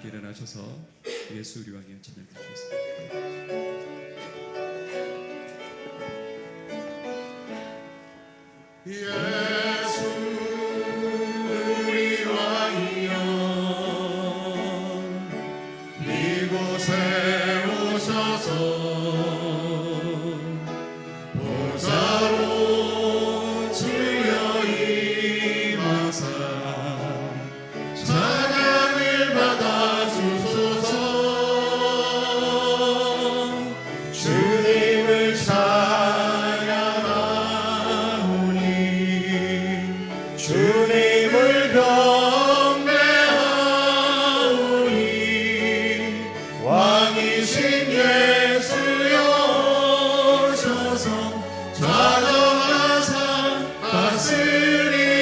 일어나셔서 예수 우리 왕이여 찬양 드리겠습니다. 예수 우리 왕이여 이곳에 오셔서 보좌로 주여 임하사 찬양을 받아 주소서. 주님을 찬양하오니 주님을 경배하오니 왕이신 예수여 오셔서 좌정하사 다스리소서.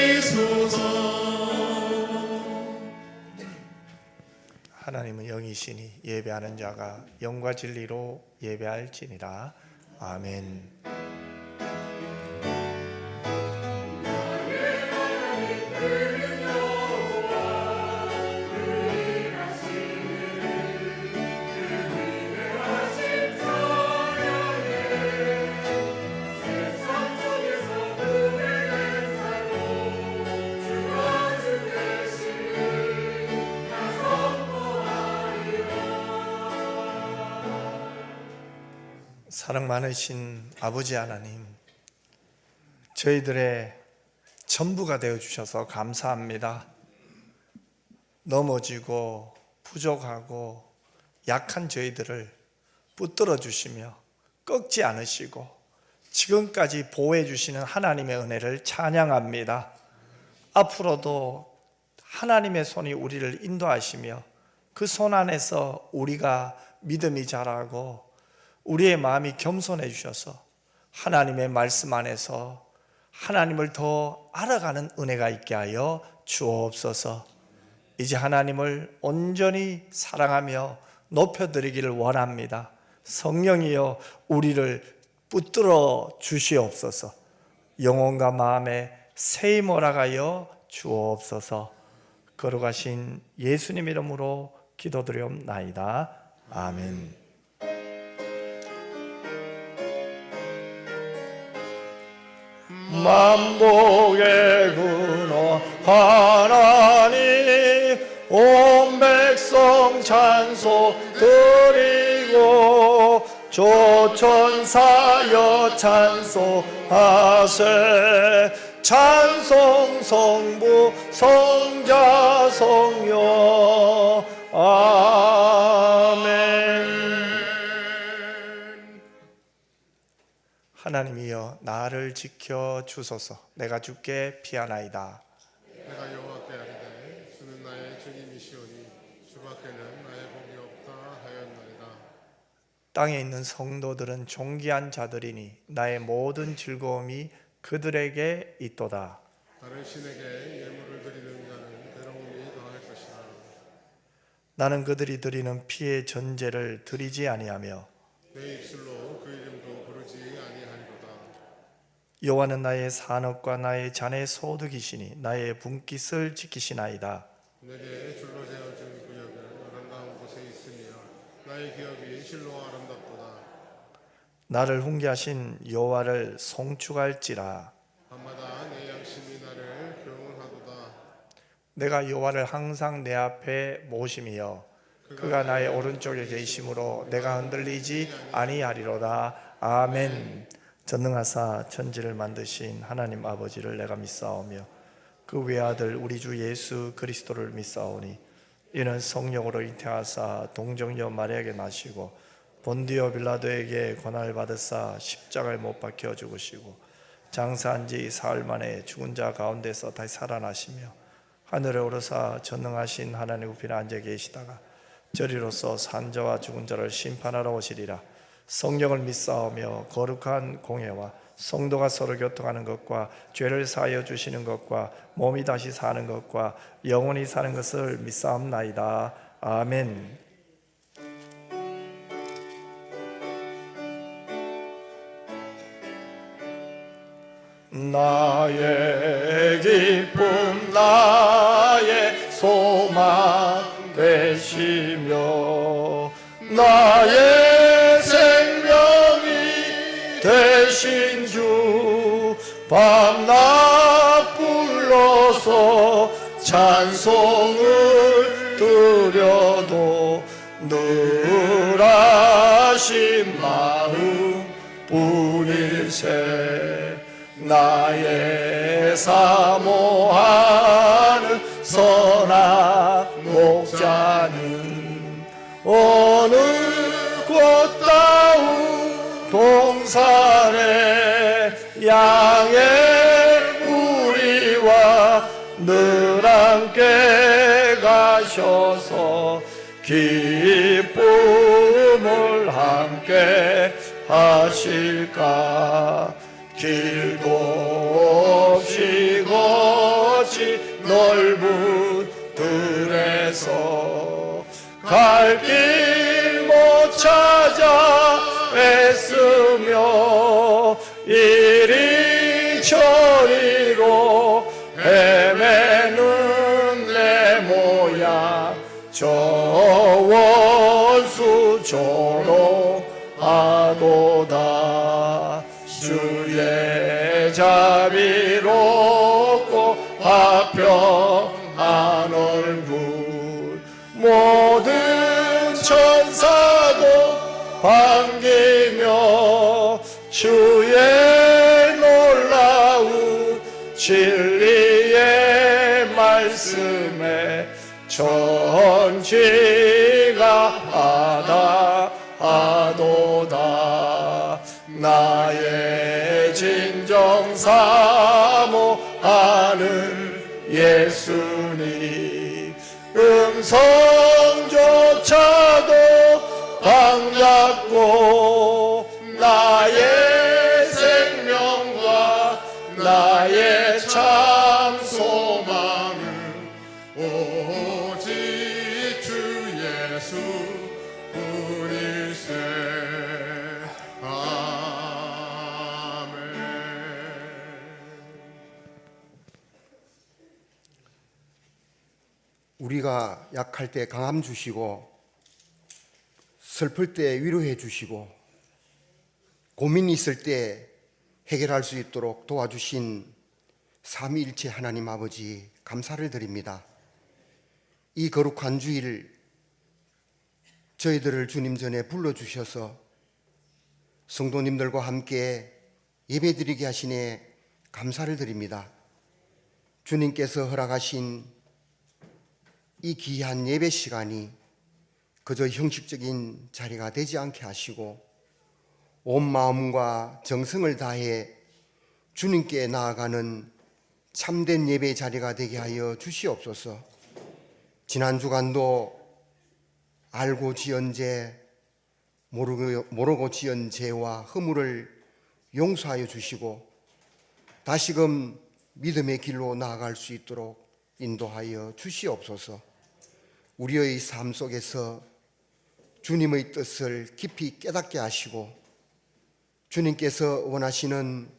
하나님은 영이시니 예배하는 자가 영과 진리로 예배할지니라. 아멘. 사랑 많으신 아버지 하나님, 저희들의 전부가 되어주셔서 감사합니다. 넘어지고 부족하고 약한 저희들을 붙들어 주시며 꺾지 않으시고 지금까지 보호해 주시는 하나님의 은혜를 찬양합니다. 앞으로도 하나님의 손이 우리를 인도하시며 그 손 안에서 우리가 믿음이 자라고 우리의 마음이 겸손해 주셔서 하나님의 말씀 안에서 하나님을 더 알아가는 은혜가 있게 하여 주옵소서. 이제 하나님을 온전히 사랑하며 높여드리기를 원합니다. 성령이여 우리를 붙들어 주시옵소서. 영혼과 마음에 새 힘을 하여 주옵소서. 거룩하신 예수님 이름으로 기도드리옵나이다. 아멘. 만복의 근원 하나님 온 백성 찬송 드리고 조천사여 찬송하세. 찬송 성부 성자 성령 아멘. 하나님이여 나를 지켜 주소서. 내가 주께 피하나이다. 내가 여호와께 아뢰되 주는 나의 주님이시오니 주밖에는 나의 복이 없다 하였나이다. 땅에 있는 성도들은 존귀한 자들이니 나의 모든 즐거움이 그들에게 있도다. 다른 신에게 예물을 드리는 자는 괴로움이 더할 것이다. 나는 그들이 드리는 피의 전제를 드리지 아니하며 내 입술로 그 이름도 부르지 아니하리로다. 여호와는 나의 산업과 나의 잔의 소득이시니 나의 분깃을 지키시나이다. 내게 줄로 세워준 구역은 아름다운 곳에 있으며 나의 기업이 실로 아름답도다. 나를 훈계하신 여호와를 송축할지라. 밤마다 내 양심이 나를 교훈하도다. 내가 여호와를 항상 내 앞에 모심이여 그가 나의 오른쪽에 계심으로 내가 흔들리지 아니하리로다. 아멘. 전능하사 천지를 만드신 하나님 아버지를 내가 믿사오며 그 외아들 우리 주 예수 그리스도를 믿사오니 이는 성령으로 잉태하사 동정녀 마리아에게 나시고 본디오 빌라도에게 고난을 받으사 십자가에 못 박혀 죽으시고 장사한 지 사흘 만에 죽은 자 가운데서 다시 살아나시며 하늘에 오르사 전능하신 하나님 우편에 앉아 계시다가 저리로서 산자와 죽은 자를 심판하러 오시리라. 성령을 믿사오며 거룩한 공예와 성도가 서로 교통하는 것과 죄를 사하여 주시는 것과 몸이 다시 사는 것과 영원히 사는 것을 믿사옵나이다. 아멘. 나의 기쁨 나의 소망 되시 하시며 나의 생명이 되신 주 밤낮 불러서 찬송을 드려도 늘 하신 마음 뿐일세 나의 사모하는 선한 목자는 어느 꽃다운 동산에 양의 무리와 늘 함께 가셔서 기쁨을 함께 하실까 길도 없이 거치 넓은 들에서 갈 길 못 찾아 애쓰며 이리 저리로 헤매는 내 모양 저 원수 조롱하도다 주의 자비롭고 화평한 얼굴 모든 천사도 반기며 주의 놀라운 진리의 말씀에 전지가 하도다 나의 진정 사모하는 예수님 음성조차도 반갑고 나의 생명과 나의 참 소망은 오직 주 예수 뿐일세 아멘. 우리가 약할 때 강함 주시고 슬플 때 위로해 주시고 고민이 있을 때 해결할 수 있도록 도와주신 삼위일체 하나님 아버지 감사를 드립니다. 이 거룩한 주일 저희들을 주님 전에 불러주셔서 성도님들과 함께 예배드리게 하시니 감사를 드립니다. 주님께서 허락하신 이 귀한 예배 시간이 그저 형식적인 자리가 되지 않게 하시고 온 마음과 정성을 다해 주님께 나아가는 참된 예배 자리가 되게 하여 주시옵소서. 지난 주간도 알고 지은 죄, 모르고 지은 죄와 허물을 용서하여 주시고 다시금 믿음의 길로 나아갈 수 있도록 인도하여 주시옵소서. 우리의 삶 속에서 주님의 뜻을 깊이 깨닫게 하시고 주님께서 원하시는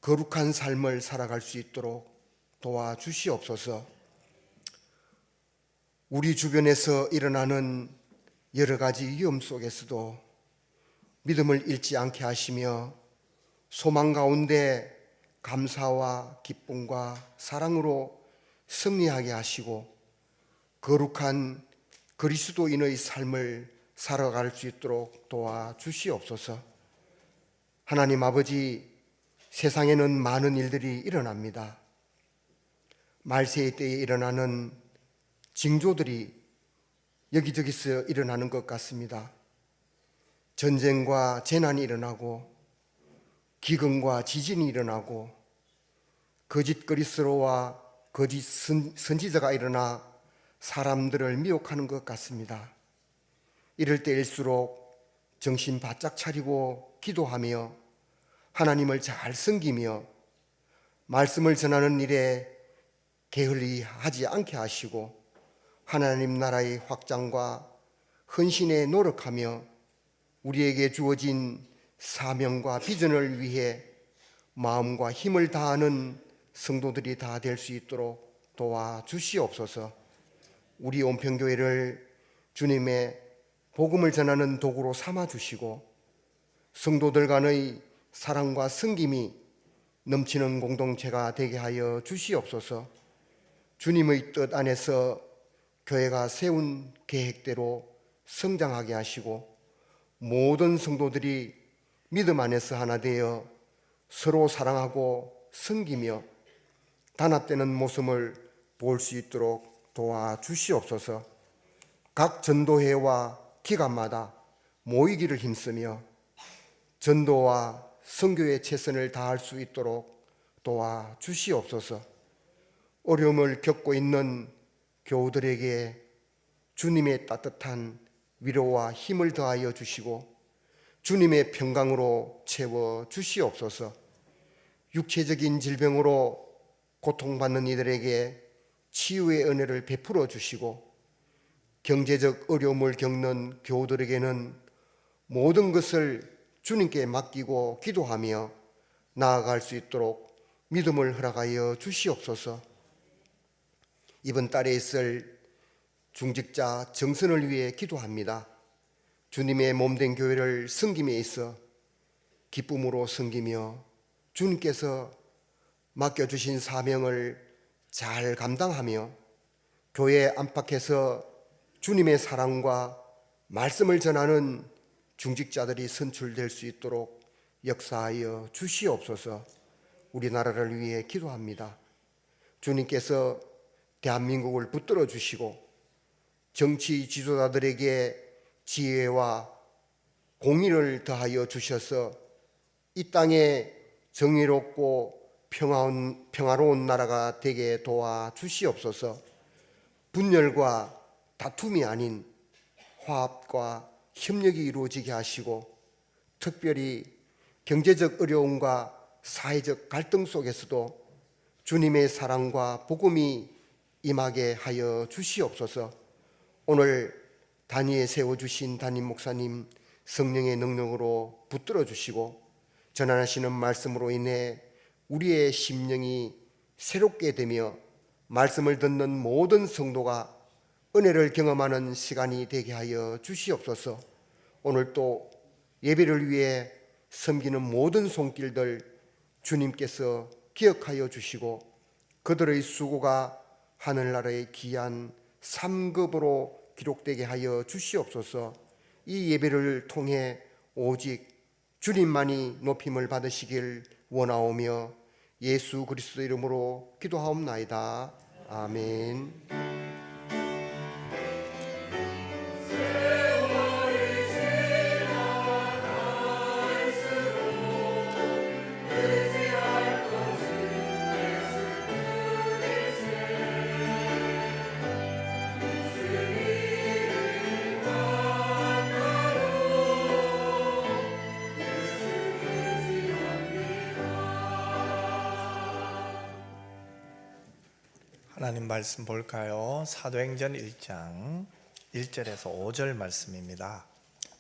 거룩한 삶을 살아갈 수 있도록 도와주시옵소서. 우리 주변에서 일어나는 여러 가지 위험 속에서도 믿음을 잃지 않게 하시며 소망 가운데 감사와 기쁨과 사랑으로 승리하게 하시고 거룩한 그리스도인의 삶을 살아갈 수 있도록 도와주시옵소서. 하나님 아버지, 세상에는 많은 일들이 일어납니다. 말세의 때에 일어나는 징조들이 여기저기서 일어나는 것 같습니다. 전쟁과 재난이 일어나고 기근과 지진이 일어나고 거짓 그리스도와 거짓 선지자가 일어나 사람들을 미혹하는 것 같습니다. 이럴 때일수록 정신 바짝 차리고 기도하며 하나님을 잘 섬기며 말씀을 전하는 일에 게을리 하지 않게 하시고 하나님 나라의 확장과 헌신에 노력하며 우리에게 주어진 사명과 비전을 위해 마음과 힘을 다하는 성도들이 다 될 수 있도록 도와주시옵소서. 우리 온평교회를 주님의 복음을 전하는 도구로 삼아 주시고 성도들 간의 사랑과 섬김이 넘치는 공동체가 되게 하여 주시옵소서. 주님의 뜻 안에서 교회가 세운 계획대로 성장하게 하시고 모든 성도들이 믿음 안에서 하나 되어 서로 사랑하고 섬기며 단합되는 모습을 볼 수 있도록 도와주시옵소서. 각 전도회와 기간마다 모이기를 힘쓰며 전도와 선교의 최선을 다할 수 있도록 도와주시옵소서. 어려움을 겪고 있는 교우들에게 주님의 따뜻한 위로와 힘을 더하여 주시고 주님의 평강으로 채워 주시옵소서. 육체적인 질병으로 고통받는 이들에게 치유의 은혜를 베풀어 주시고 경제적 어려움을 겪는 교우들에게는 모든 것을 주님께 맡기고 기도하며 나아갈 수 있도록 믿음을 허락하여 주시옵소서. 이번 달에 있을 중직자 정선을 위해 기도합니다. 주님의 몸된 교회를 섬김에 있어 기쁨으로 섬기며 주님께서 맡겨주신 사명을 잘 감당하며 교회 안팎에서 주님의 사랑과 말씀을 전하는 중직자들이 선출될 수 있도록 역사하여 주시옵소서. 우리나라를 위해 기도합니다. 주님께서 대한민국을 붙들어 주시고 정치 지도자들에게 지혜와 공의를 더하여 주셔서 이 땅에 정의롭고 평화로운 나라가 되게 도와주시옵소서. 분열과 다툼이 아닌 화합과 협력이 이루어지게 하시고 특별히 경제적 어려움과 사회적 갈등 속에서도 주님의 사랑과 복음이 임하게 하여 주시옵소서. 오늘 단위에 세워주신 담임 목사님 성령의 능력으로 붙들어 주시고 전하시는 말씀으로 인해 우리의 심령이 새롭게 되며 말씀을 듣는 모든 성도가 은혜를 경험하는 시간이 되게 하여 주시옵소서. 오늘 또 예배를 위해 섬기는 모든 손길들 주님께서 기억하여 주시고 그들의 수고가 하늘나라의 귀한 상급으로 기록되게 하여 주시옵소서. 이 예배를 통해 오직 주님만이 높임을 받으시길 원하오며 예수 그리스도 이름으로 기도하옵나이다. 아멘. 하나님 말씀 볼까요? 사도행전 1장 1절에서 5절 말씀입니다.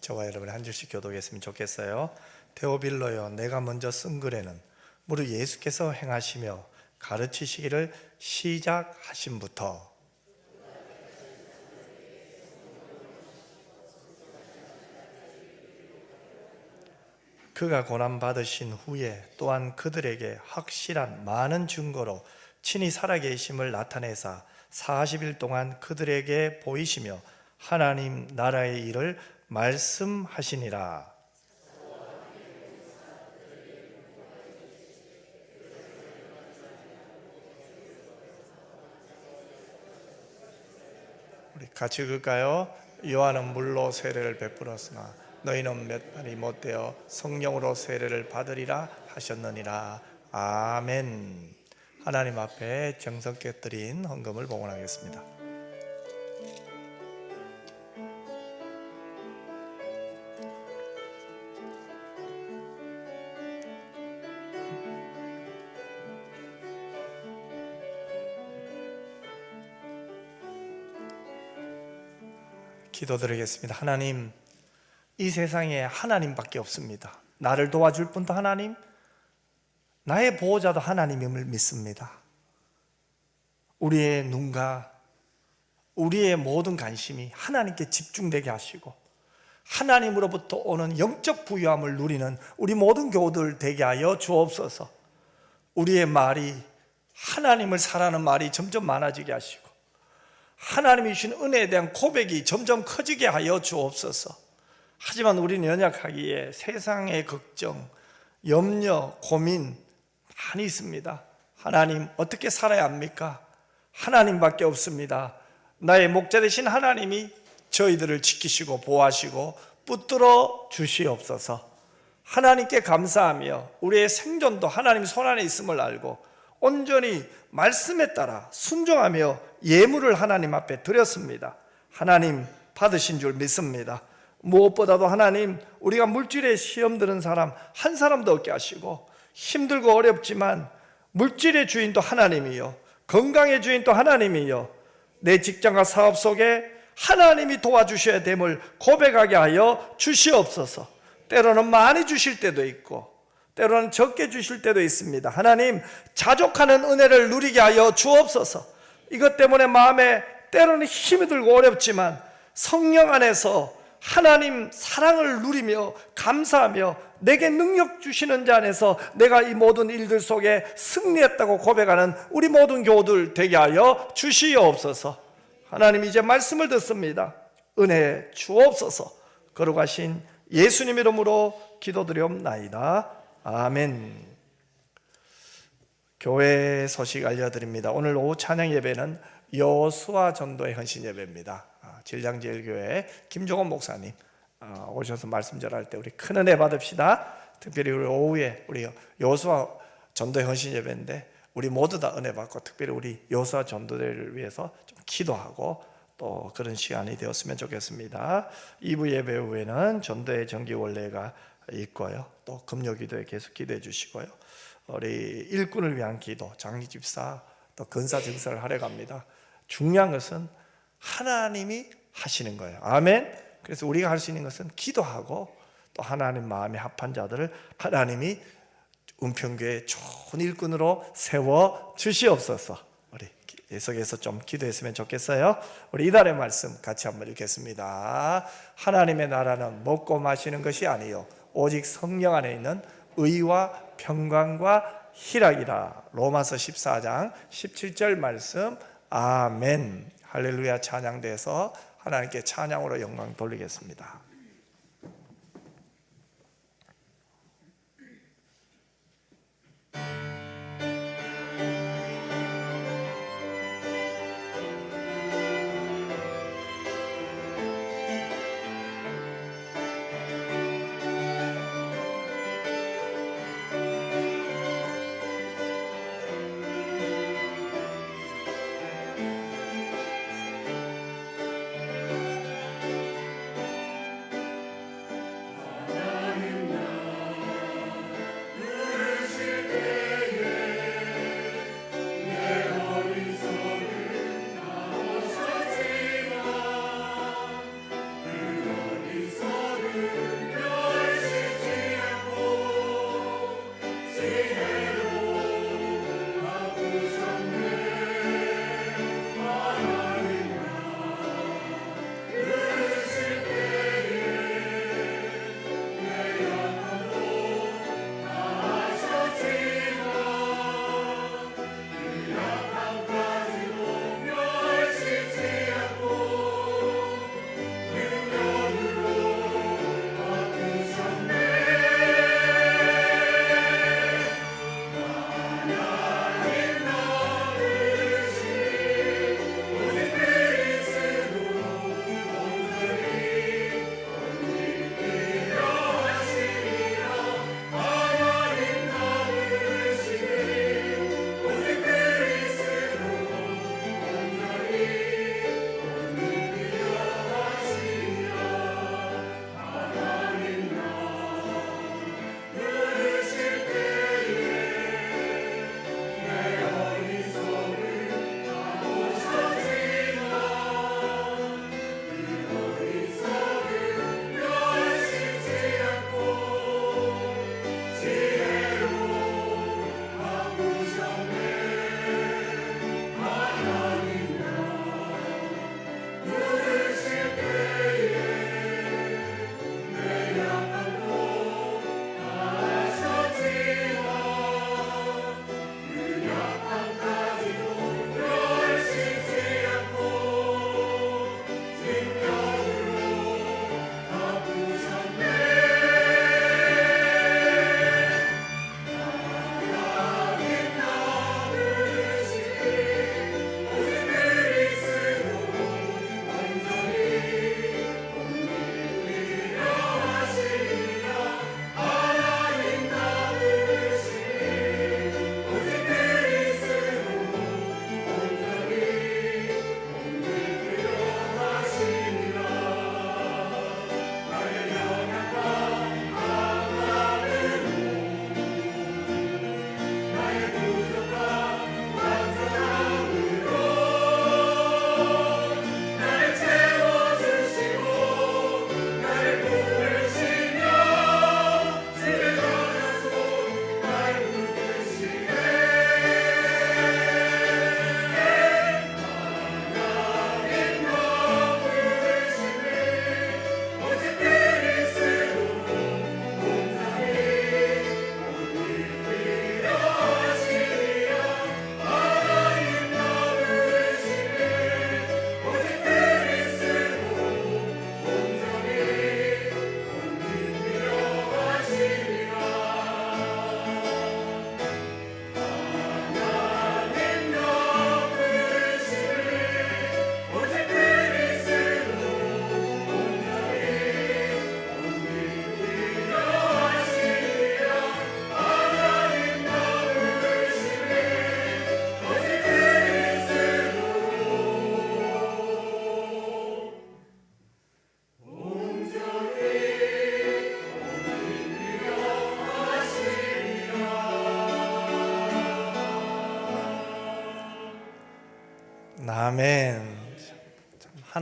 저와 여러분이 한 줄씩 교독했으면 좋겠어요. 데오빌로여, 내가 먼저 쓴 글에는 무릇 예수께서 행하시며 가르치시기를 시작하심부터 그가 고난받으신 후에 또한 그들에게 확실한 많은 증거로 친히 살아계심을 나타내사 40일 동안 그들에게 보이시며 하나님 나라의 일을 말씀하시니라. 우리 같이 읽을까요? 요한은 물로 세례를 베풀었으나 너희는 몇 발이 못되어 성령으로 세례를 받으리라 하셨느니라. 아멘. 하나님 앞에 정성껏 드린 헌금을 봉헌하겠습니다. 기도드리겠습니다. 하나님, 이 세상에 하나님밖에 없습니다. 나를 도와줄 분도 하나님, 나의 보호자도 하나님임을 믿습니다. 우리의 눈과 우리의 모든 관심이 하나님께 집중되게 하시고 하나님으로부터 오는 영적 부유함을 누리는 우리 모든 교우들 되게 하여 주옵소서. 우리의 말이 하나님을 사랑하는 말이 점점 많아지게 하시고 하나님이 주신 은혜에 대한 고백이 점점 커지게 하여 주옵소서. 하지만 우리는 연약하기에 세상의 걱정, 염려, 고민 많이 있습니다. 하나님 어떻게 살아야 합니까? 하나님밖에 없습니다. 나의 목자 되신 하나님이 저희들을 지키시고 보호하시고 붙들어 주시옵소서. 하나님께 감사하며 우리의 생존도 하나님 손안에 있음을 알고 온전히 말씀에 따라 순종하며 예물을 하나님 앞에 드렸습니다. 하나님 받으신 줄 믿습니다. 무엇보다도 하나님, 우리가 물질에 시험 드는 사람 한 사람도 없게 하시고 힘들고 어렵지만 물질의 주인도 하나님이요 건강의 주인도 하나님이요 내 직장과 사업 속에 하나님이 도와주셔야 됨을 고백하게 하여 주시옵소서. 때로는 많이 주실 때도 있고 때로는 적게 주실 때도 있습니다. 하나님, 자족하는 은혜를 누리게 하여 주옵소서. 이것 때문에 마음에 때로는 힘이 들고 어렵지만 성령 안에서 하나님 사랑을 누리며 감사하며 내게 능력 주시는 자 안에서 내가 이 모든 일들 속에 승리했다고 고백하는 우리 모든 교우들 되게 하여 주시옵소서. 하나님, 이제 말씀을 듣습니다. 은혜 주옵소서. 거룩하신 예수님 이름으로 기도드리옵나이다. 아멘. 교회 소식 알려드립니다. 오늘 오후 찬양 예배는 여호수아 전도의 헌신 예배입니다. 진량제일교회 김종원 목사님 오셔서 말씀 전할 때 우리 큰 은혜 받읍시다. 특별히 우리 오후에 우리 여호수아 전도의 헌신 예배인데 우리 모두 다 은혜 받고 특별히 우리 여호수아 전도대를 위해서 좀 기도하고 또 그런 시간이 되었으면 좋겠습니다. 2부 예배 후에는 전도의 정기 원례가 있고요. 또 금요기도에 계속 기도해 주시고요. 우리 일꾼을 위한 기도, 장리 집사 또 근사 증사를 하려 갑니다. 중요한 것은 하나님이 하시는 거예요. 아멘. 그래서 우리가 할 수 있는 것은 기도하고 또 하나님 마음에 합한 자들을 하나님이 은평교회 좋은 일꾼으로 세워 주시옵소서. 우리 계속해서 좀 기도했으면 좋겠어요. 우리 이달의 말씀 같이 한번 읽겠습니다. 하나님의 나라는 먹고 마시는 것이 아니요 오직 성령 안에 있는 의와 평강과 희락이라. 로마서 14장 17절 말씀. 아멘. 할렐루야. 찬양대에서 하나님께 찬양으로 영광 돌리겠습니다.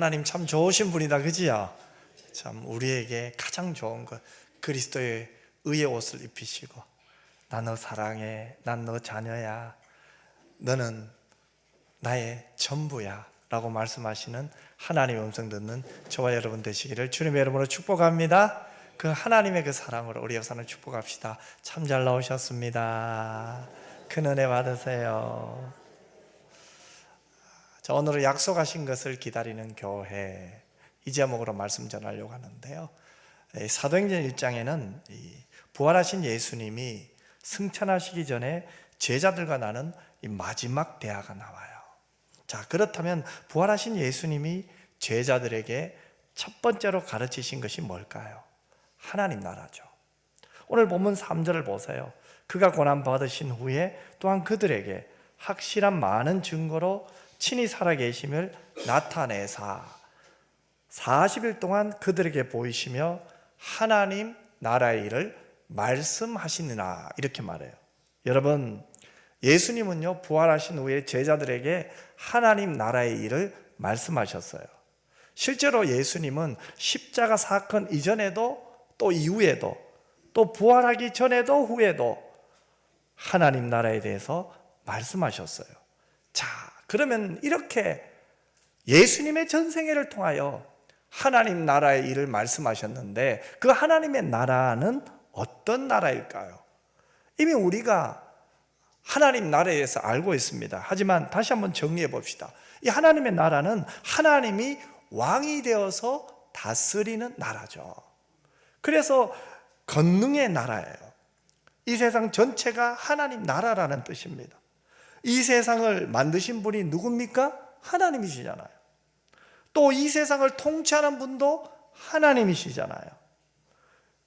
하나님 참 좋으신 분이다, 그지요? 참 우리에게 가장 좋은 것, 그리스도의 의의 옷을 입히시고, 나 너 사랑해, 난 너 자녀야, 너는 나의 전부야 라고 말씀하시는 하나님의 음성 듣는 저와 여러분 되시기를 주님의 이름으로 축복합니다. 그 하나님의 그 사랑으로 우리 역사는 축복합시다. 참 잘 나오셨습니다. 큰 은혜 받으세요. 자, 오늘은 약속하신 것을 기다리는 교회, 이 제목으로 말씀 전하려고 하는데요. 사도행전 1장에는 부활하신 예수님이 승천하시기 전에 제자들과 나눈 이 마지막 대화가 나와요. 자, 그렇다면 부활하신 예수님이 제자들에게 첫 번째로 가르치신 것이 뭘까요? 하나님 나라죠. 오늘 본문 3절을 보세요. 그가 고난 받으신 후에 또한 그들에게 확실한 많은 증거로 친히 살아계심을 나타내사 40일 동안 그들에게 보이시며 하나님 나라의 일을 말씀하시느라, 이렇게 말해요. 여러분, 예수님은요 부활하신 후에 제자들에게 하나님 나라의 일을 말씀하셨어요. 실제로 예수님은 십자가 사건 이전에도 또 이후에도 또 부활하기 전에도 후에도 하나님 나라에 대해서 말씀하셨어요. 자, 그러면 이렇게 예수님의 전생애를 통하여 하나님 나라의 일을 말씀하셨는데 그 하나님의 나라는 어떤 나라일까요? 이미 우리가 하나님 나라에 대해서 알고 있습니다. 하지만 다시 한번 정리해 봅시다. 이 하나님의 나라는 하나님이 왕이 되어서 다스리는 나라죠. 그래서 권능의 나라예요. 이 세상 전체가 하나님 나라라는 뜻입니다. 이 세상을 만드신 분이 누굽니까? 하나님이시잖아요. 또 이 세상을 통치하는 분도 하나님이시잖아요.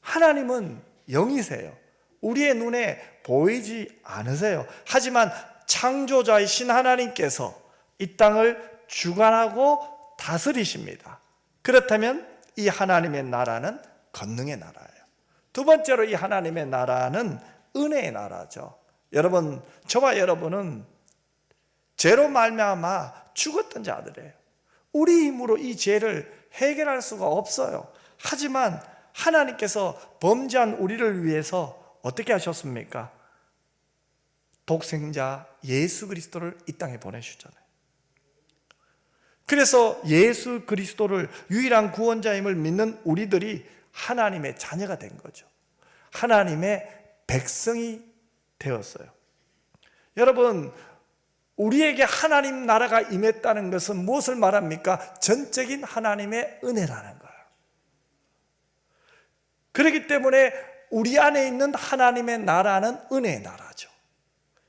하나님은 영이세요. 우리의 눈에 보이지 않으세요. 하지만 창조자이신 하나님께서 이 땅을 주관하고 다스리십니다. 그렇다면 이 하나님의 나라는 권능의 나라예요. 두 번째로 이 하나님의 나라는 은혜의 나라죠. 여러분, 저와 여러분은 죄로 말미암아 죽었던 자들이에요. 우리 힘으로 이 죄를 해결할 수가 없어요. 하지만 하나님께서 범죄한 우리를 위해서 어떻게 하셨습니까? 독생자 예수 그리스도를 이 땅에 보내주셨잖아요. 그래서 예수 그리스도를 유일한 구원자임을 믿는 우리들이 하나님의 자녀가 된 거죠. 하나님의 백성이 되었어요. 여러분, 우리에게 하나님 나라가 임했다는 것은 무엇을 말합니까? 전적인 하나님의 은혜라는 거예요. 그렇기 때문에 우리 안에 있는 하나님의 나라는 은혜의 나라죠.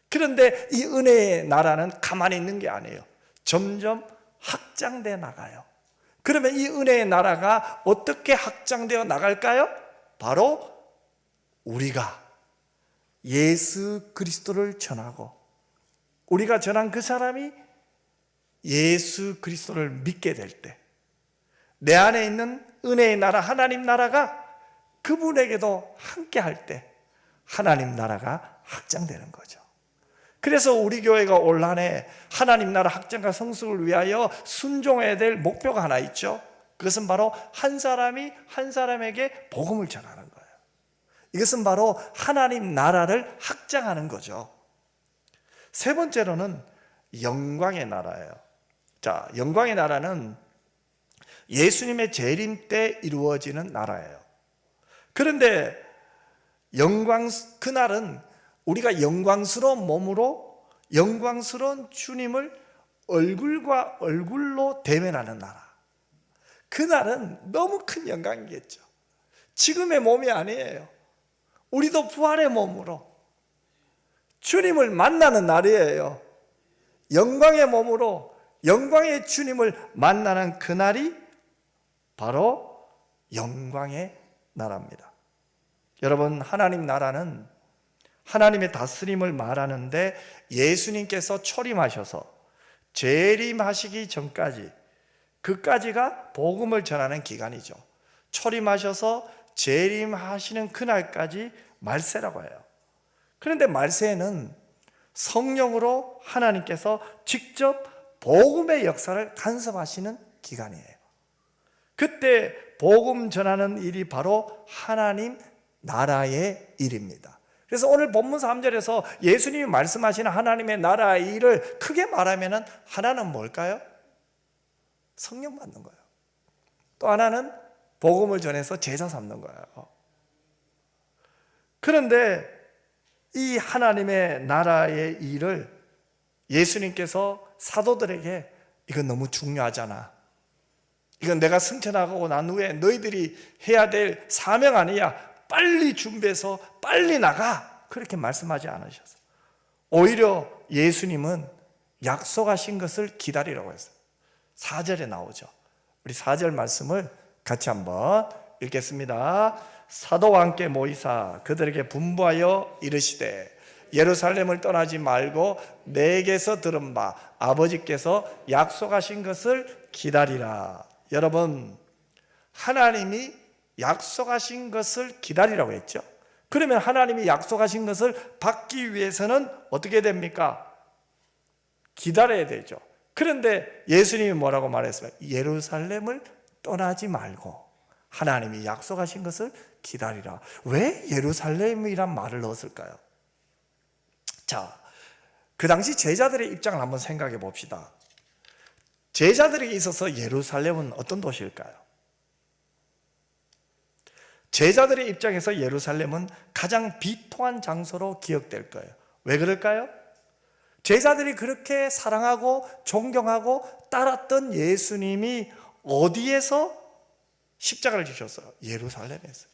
그런데 이 은혜의 나라는 가만히 있는 게 아니에요. 점점 확장되어 나가요. 그러면 이 은혜의 나라가 어떻게 확장되어 나갈까요? 바로 우리가 예수 그리스도를 전하고 우리가 전한 그 사람이 예수 그리스도를 믿게 될 때 내 안에 있는 은혜의 나라 하나님 나라가 그분에게도 함께 할 때 하나님 나라가 확장되는 거죠. 그래서 우리 교회가 올 한해 하나님 나라 확장과 성숙을 위하여 순종해야 될 목표가 하나 있죠. 그것은 바로 한 사람이 한 사람에게 복음을 전하는 거예요. 이것은 바로 하나님 나라를 확장하는 거죠. 세 번째로는 영광의 나라예요. 자, 영광의 나라는 예수님의 재림 때 이루어지는 나라예요. 그런데 그날은 우리가 영광스러운 몸으로 영광스러운 주님을 얼굴과 얼굴로 대면하는 나라. 그날은 너무 큰 영광이겠죠. 지금의 몸이 아니에요. 우리도 부활의 몸으로 주님을 만나는 날이에요. 영광의 몸으로 영광의 주님을 만나는 그날이 바로 영광의 나라입니다. 여러분, 하나님 나라는 하나님의 다스림을 말하는데 예수님께서 초림하셔서 재림하시기 전까지, 그까지가 복음을 전하는 기간이죠. 초림하셔서 재림하시는 그날까지 말세라고 해요. 그런데 말세에는 성령으로 하나님께서 직접 복음의 역사를 간섭하시는 기간이에요. 그때 복음 전하는 일이 바로 하나님 나라의 일입니다. 그래서 오늘 본문 3절에서 예수님이 말씀하시는 하나님의 나라의 일을 크게 말하면 하나는 뭘까요? 성령 받는 거예요. 또 하나는 복음을 전해서 제자 삼는 거예요. 그런데 이 하나님의 나라의 일을 예수님께서 사도들에게 이건 너무 중요하잖아, 이건 내가 승천하고 난 후에 너희들이 해야 될 사명 아니야, 빨리 준비해서 빨리 나가, 그렇게 말씀하지 않으셨어요. 오히려 예수님은 약속하신 것을 기다리라고 했어요. 4절에 나오죠. 우리 4절 말씀을 같이 한번 읽겠습니다. 사도와 함께 모이사 그들에게 분부하여 이르시되 예루살렘을 떠나지 말고 내게서 들은 바 아버지께서 약속하신 것을 기다리라. 여러분, 하나님이 약속하신 것을 기다리라고 했죠. 그러면 하나님이 약속하신 것을 받기 위해서는 어떻게 됩니까? 기다려야 되죠. 그런데 예수님이 뭐라고 말했어요? 예루살렘을 떠나지 말고 하나님이 약속하신 것을 기다리라. 왜 예루살렘이란 말을 넣었을까요? 자, 그 당시 제자들의 입장을 한번 생각해 봅시다. 제자들에게 있어서 예루살렘은 어떤 도시일까요? 제자들의 입장에서 예루살렘은 가장 비통한 장소로 기억될 거예요. 왜 그럴까요? 제자들이 그렇게 사랑하고 존경하고 따랐던 예수님이 어디에서 십자가를 지셨어요? 예루살렘에서.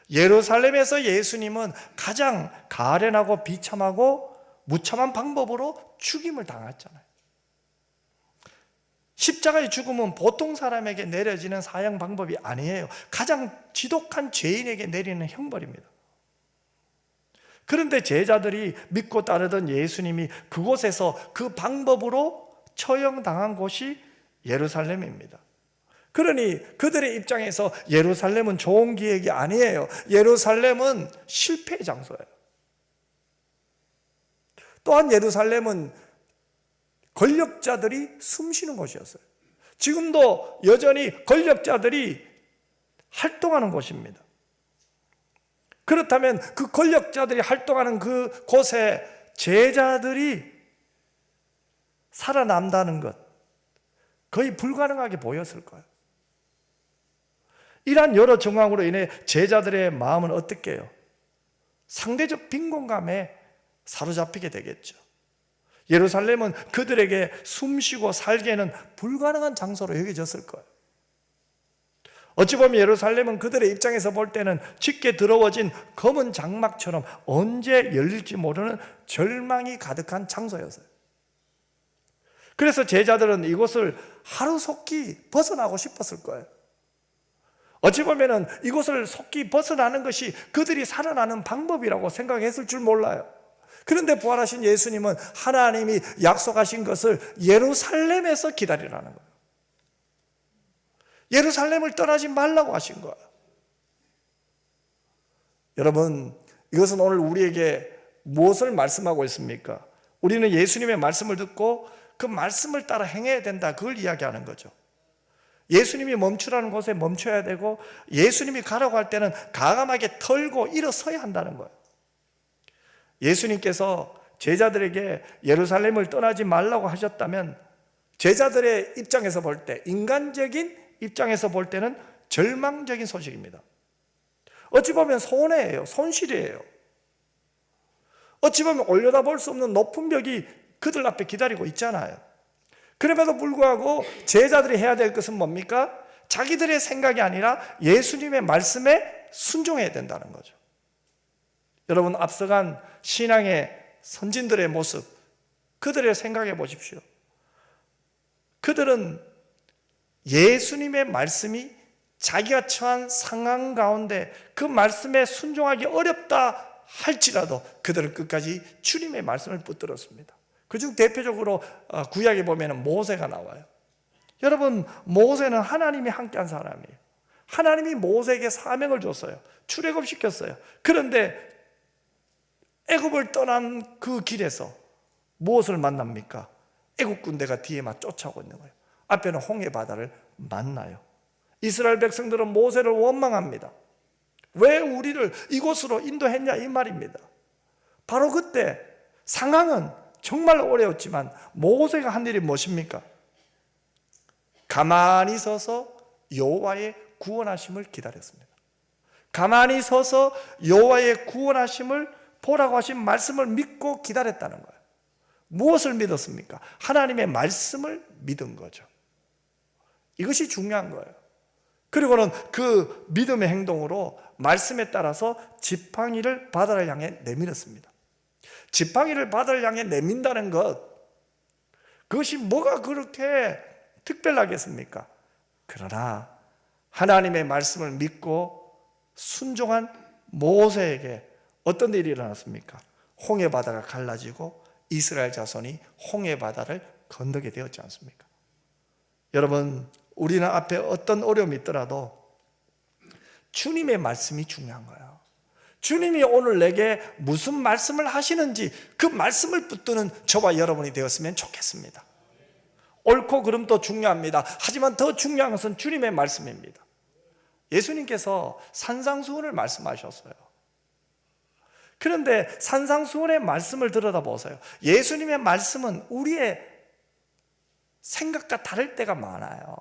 예루살렘에서 예수님은 가장 가련하고 비참하고 무참한 방법으로 죽임을 당했잖아요. 십자가의 죽음은 보통 사람에게 내려지는 사형 방법이 아니에요. 가장 지독한 죄인에게 내리는 형벌입니다. 그런데 제자들이 믿고 따르던 예수님이 그곳에서 그 방법으로 처형당한 곳이 예루살렘입니다. 그러니 그들의 입장에서 예루살렘은 좋은 기획이 아니에요. 예루살렘은 실패의 장소예요. 또한 예루살렘은 권력자들이 숨쉬는 곳이었어요. 지금도 여전히 권력자들이 활동하는 곳입니다. 그렇다면 그 권력자들이 활동하는 그 곳에 제자들이 살아남다는 것, 거의 불가능하게 보였을 거예요. 이러한 여러 정황으로 인해 제자들의 마음은 어떻게 해요? 상대적 빈곤감에 사로잡히게 되겠죠. 예루살렘은 그들에게 숨쉬고 살기에는 불가능한 장소로 여겨졌을 거예요. 어찌 보면 예루살렘은 그들의 입장에서 볼 때는 짙게 더러워진 검은 장막처럼 언제 열릴지 모르는 절망이 가득한 장소였어요. 그래서 제자들은 이곳을 하루속히 벗어나고 싶었을 거예요. 어찌 보면 이곳을 속히 벗어나는 것이 그들이 살아나는 방법이라고 생각했을 줄 몰라요. 그런데 부활하신 예수님은 하나님이 약속하신 것을 예루살렘에서 기다리라는 거예요. 예루살렘을 떠나지 말라고 하신 거예요. 여러분, 이것은 오늘 우리에게 무엇을 말씀하고 있습니까? 우리는 예수님의 말씀을 듣고 그 말씀을 따라 행해야 된다, 그걸 이야기하는 거죠. 예수님이 멈추라는 곳에 멈춰야 되고 예수님이 가라고 할 때는 과감하게 털고 일어서야 한다는 거예요. 예수님께서 제자들에게 예루살렘을 떠나지 말라고 하셨다면 제자들의 입장에서 볼 때, 인간적인 입장에서 볼 때는 절망적인 소식입니다. 어찌 보면 손해예요. 손실이에요. 어찌 보면 올려다볼 수 없는 높은 벽이 그들 앞에 기다리고 있잖아요. 그럼에도 불구하고 제자들이 해야 될 것은 뭡니까? 자기들의 생각이 아니라 예수님의 말씀에 순종해야 된다는 거죠. 여러분, 앞서간 신앙의 선진들의 모습, 그들의 생각해 보십시오. 그들은 예수님의 말씀이 자기가 처한 상황 가운데 그 말씀에 순종하기 어렵다 할지라도 그들은 끝까지 주님의 말씀을 붙들었습니다. 그중 대표적으로 구약에 보면 모세가 나와요. 여러분, 모세는 하나님이 함께한 사람이에요. 하나님이 모세에게 사명을 줬어요. 출애굽시켰어요. 그런데 애굽을 떠난 그 길에서 무엇을 만납니까? 애굽 군대가 뒤에 막 쫓아오고 있는 거예요. 앞에는 홍해 바다를 만나요. 이스라엘 백성들은 모세를 원망합니다. 왜 우리를 이곳으로 인도했냐 이 말입니다. 바로 그때 상황은 정말 어려웠지만 모세가 한 일이 무엇입니까? 가만히 서서 여호와의 구원하심을 기다렸습니다. 가만히 서서 여호와의 구원하심을 보라고 하신 말씀을 믿고 기다렸다는 거예요. 무엇을 믿었습니까? 하나님의 말씀을 믿은 거죠. 이것이 중요한 거예요. 그리고는 그 믿음의 행동으로 말씀에 따라서 지팡이를 바다를 향해 내밀었습니다. 지팡이를 바다를 향해 내민다는 것, 그것이 뭐가 그렇게 특별하겠습니까? 그러나 하나님의 말씀을 믿고 순종한 모세에게 어떤 일이 일어났습니까? 홍해 바다가 갈라지고 이스라엘 자손이 홍해 바다를 건너게 되었지 않습니까? 여러분, 우리는 앞에 어떤 어려움이 있더라도 주님의 말씀이 중요한 거예요. 주님이 오늘 내게 무슨 말씀을 하시는지 그 말씀을 붙드는 저와 여러분이 되었으면 좋겠습니다. 옳고 그름도 중요합니다. 하지만 더 중요한 것은 주님의 말씀입니다. 예수님께서 산상수훈을 말씀하셨어요. 그런데 산상수훈의 말씀을 들여다보세요. 예수님의 말씀은 우리의 생각과 다를 때가 많아요.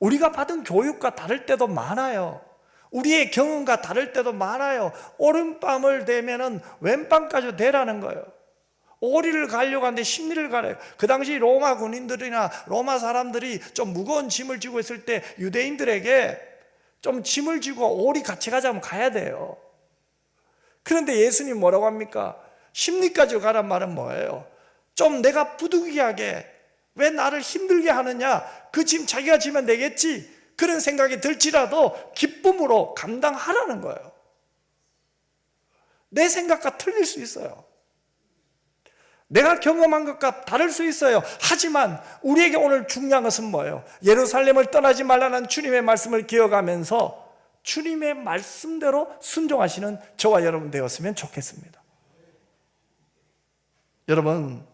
우리가 받은 교육과 다를 때도 많아요. 우리의 경험과 다를 때도 많아요. 오른밤을 되면은 왼밤까지 되라는 거예요. 오리를 가려고 하는데 십리를 가래요. 그 당시 로마 군인들이나 로마 사람들이 좀 무거운 짐을 지고 있을 때 유대인들에게 좀 짐을 지고 오리 같이 가자면 가야 돼요. 그런데 예수님 뭐라고 합니까? 십리까지 가란 말은 뭐예요? 좀 내가 부득이하게 왜 나를 힘들게 하느냐? 그 짐 자기가 지면 되겠지. 그런 생각이 들지라도 기쁨으로 감당하라는 거예요. 내 생각과 틀릴 수 있어요. 내가 경험한 것과 다를 수 있어요. 하지만 우리에게 오늘 중요한 것은 뭐예요? 예루살렘을 떠나지 말라는 주님의 말씀을 기억하면서 주님의 말씀대로 순종하시는 저와 여러분 되었으면 좋겠습니다. 여러분,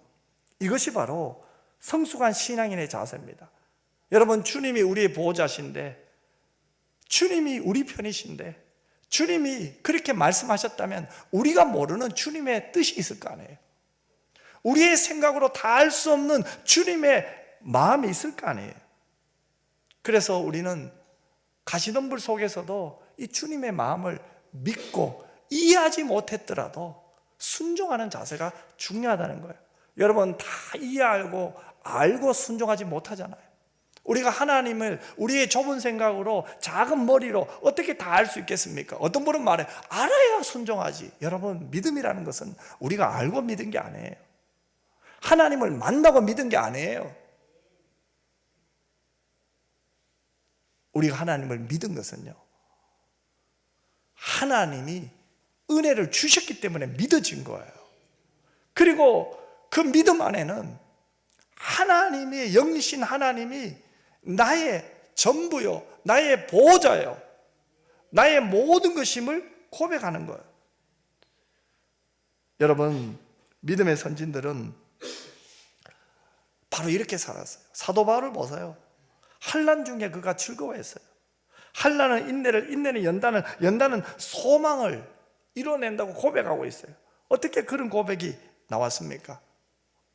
이것이 바로 성숙한 신앙인의 자세입니다. 여러분, 주님이 우리의 보호자신데, 주님이 우리 편이신데, 주님이 그렇게 말씀하셨다면 우리가 모르는 주님의 뜻이 있을 거 아니에요. 우리의 생각으로 다 알 수 없는 주님의 마음이 있을 거 아니에요. 그래서 우리는 가시덤불 속에서도 이 주님의 마음을 믿고 이해하지 못했더라도 순종하는 자세가 중요하다는 거예요. 여러분, 다 알고 순종하지 못하잖아요. 우리가 하나님을 우리의 좁은 생각으로 작은 머리로 어떻게 다 알 수 있겠습니까? 어떤 분은 말해, 알아야 순종하지. 여러분, 믿음이라는 것은 우리가 알고 믿은 게 아니에요. 하나님을 만나고 믿은 게 아니에요. 우리가 하나님을 믿은 것은요, 하나님이 은혜를 주셨기 때문에 믿어진 거예요. 그리고 그 믿음 안에는 하나님의 영이신 하나님이 나의 전부요, 나의 보호자요, 나의 모든 것임을 고백하는 거예요. 여러분, 믿음의 선진들은 바로 이렇게 살았어요. 사도 바울을 보세요. 환난 중에 그가 즐거워했어요. 환난은 인내를, 인내는 연단을, 연단은 소망을 이뤄낸다고 고백하고 있어요. 어떻게 그런 고백이 나왔습니까?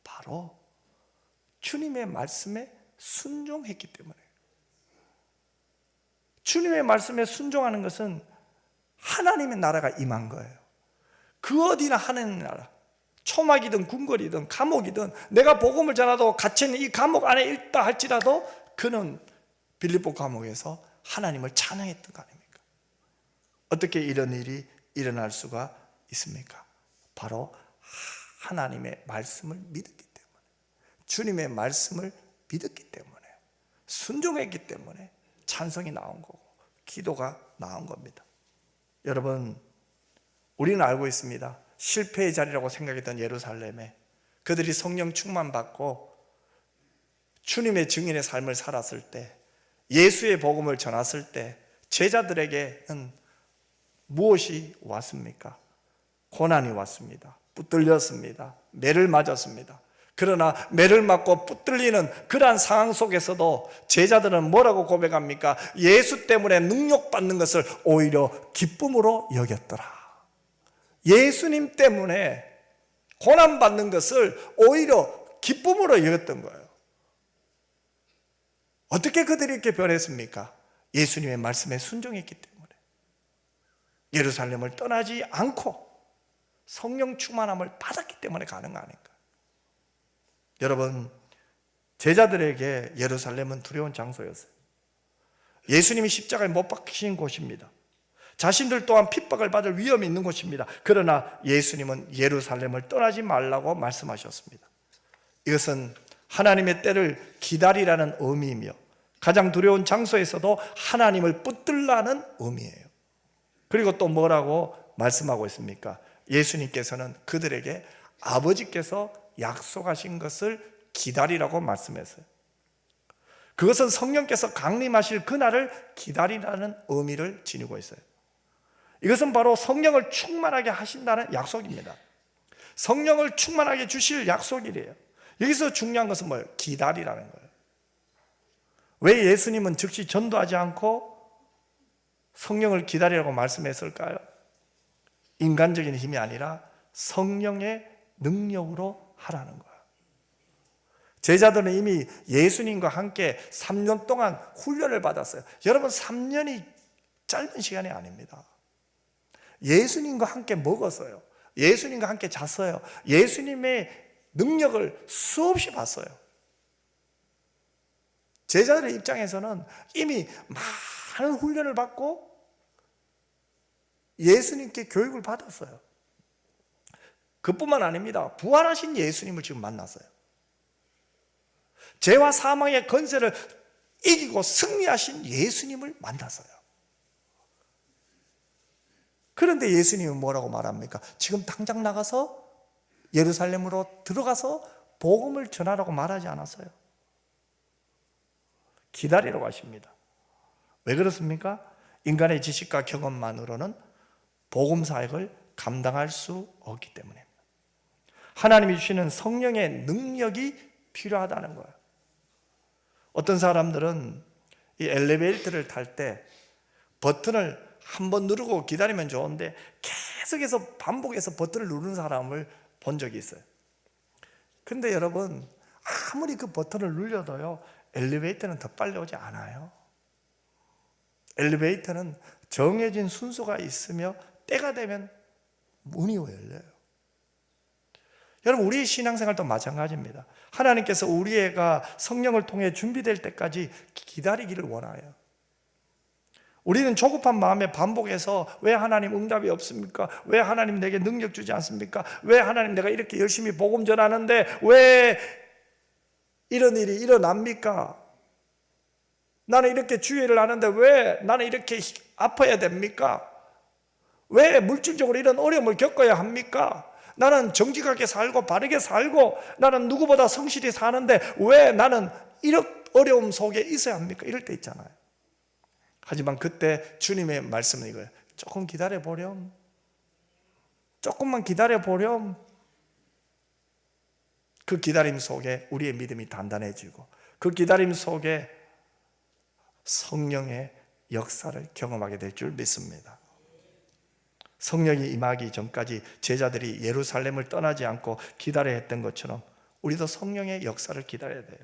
바로 주님의 말씀에 순종했기 때문에. 주님의 말씀에 순종하는 것은 하나님의 나라가 임한 거예요. 그 어디나 하나님의 나라, 초막이든 궁궐이든 감옥이든 내가 복음을 전하도 갇혀있는 이 감옥 안에 있다 할지라도 그는 빌립보 감옥에서 하나님을 찬양했던 거 아닙니까? 어떻게 이런 일이 일어날 수가 있습니까? 바로 하나님의 말씀을 믿었기 때문에, 주님의 말씀을 믿었기 때문에, 순종했기 때문에 찬송이 나온 거고 기도가 나온 겁니다. 여러분, 우리는 알고 있습니다. 실패의 자리라고 생각했던 예루살렘에 그들이 성령 충만 받고 주님의 증인의 삶을 살았을 때, 예수의 복음을 전했을 때 제자들에게는 무엇이 왔습니까? 고난이 왔습니다. 붙들렸습니다. 매를 맞았습니다. 그러나 매를 맞고 붙들리는 그러한 상황 속에서도 제자들은 뭐라고 고백합니까? 예수 때문에 능력받는 것을 오히려 기쁨으로 여겼더라. 예수님 때문에 고난받는 것을 오히려 기쁨으로 여겼던 거예요. 어떻게 그들이 이렇게 변했습니까? 예수님의 말씀에 순종했기 때문에. 예루살렘을 떠나지 않고 성령 충만함을 받았기 때문에 가능한 아닌가. 여러분, 제자들에게 예루살렘은 두려운 장소였어요. 예수님이 십자가에 못 박히신 곳입니다. 자신들 또한 핍박을 받을 위험이 있는 곳입니다. 그러나 예수님은 예루살렘을 떠나지 말라고 말씀하셨습니다. 이것은 하나님의 때를 기다리라는 의미이며 가장 두려운 장소에서도 하나님을 붙들라는 의미예요. 그리고 또 뭐라고 말씀하고 있습니까? 예수님께서는 그들에게 아버지께서 약속하신 것을 기다리라고 말씀했어요. 그것은 성령께서 강림하실 그날을 기다리라는 의미를 지니고 있어요. 이것은 바로 성령을 충만하게 하신다는 약속입니다. 성령을 충만하게 주실 약속이래요. 여기서 중요한 것은 뭐예요? 기다리라는 거예요. 왜 예수님은 즉시 전도하지 않고 성령을 기다리라고 말씀했을까요? 인간적인 힘이 아니라 성령의 능력으로 하라는 거예요. 제자들은 이미 예수님과 함께 3년 동안 훈련을 받았어요. 여러분, 3년이 짧은 시간이 아닙니다. 예수님과 함께 먹었어요. 예수님과 함께 잤어요. 예수님의 능력을 수없이 봤어요. 제자들의 입장에서는 이미 많은 훈련을 받고 예수님께 교육을 받았어요. 그뿐만 아닙니다. 부활하신 예수님을 지금 만났어요. 죄와 사망의 권세를 이기고 승리하신 예수님을 만났어요. 그런데 예수님은 뭐라고 말합니까? 지금 당장 나가서 예루살렘으로 들어가서 복음을 전하라고 말하지 않았어요. 기다리라고 하십니다. 왜 그렇습니까? 인간의 지식과 경험만으로는 복음 사역을 감당할 수 없기 때문입니다. 하나님이 주시는 성령의 능력이 필요하다는 거예요. 어떤 사람들은 이 엘리베이터를 탈 때 버튼을 한번 누르고 기다리면 좋은데 계속해서 반복해서 버튼을 누르는 사람을 본 적이 있어요. 근데 여러분, 아무리 그 버튼을 눌려도요, 엘리베이터는 더 빨리 오지 않아요. 엘리베이터는 정해진 순서가 있으며 때가 되면 문이 열려요. 여러분, 우리의 신앙생활도 마찬가지입니다. 하나님께서 우리가 성령을 통해 준비될 때까지 기다리기를 원해요. 우리는 조급한 마음에 반복해서 왜 하나님 응답이 없습니까? 왜 하나님 내게 능력 주지 않습니까? 왜 하나님 내가 이렇게 열심히 복음 전하는데 왜 이런 일이 일어납니까? 나는 이렇게 주의를 하는데 왜 나는 이렇게 아파야 됩니까? 왜 물질적으로 이런 어려움을 겪어야 합니까? 나는 정직하게 살고 바르게 살고 나는 누구보다 성실히 사는데 왜 나는 이런 어려움 속에 있어야 합니까? 이럴 때 있잖아요. 하지만 그때 주님의 말씀은 이거예요. 조금 기다려 보렴. 조금만 기다려 보렴. 그 기다림 속에 우리의 믿음이 단단해지고 그 기다림 속에 성령의 역사를 경험하게 될 줄 믿습니다. 성령이 임하기 전까지 제자들이 예루살렘을 떠나지 않고 기다려야 했던 것처럼 우리도 성령의 역사를 기다려야 돼요.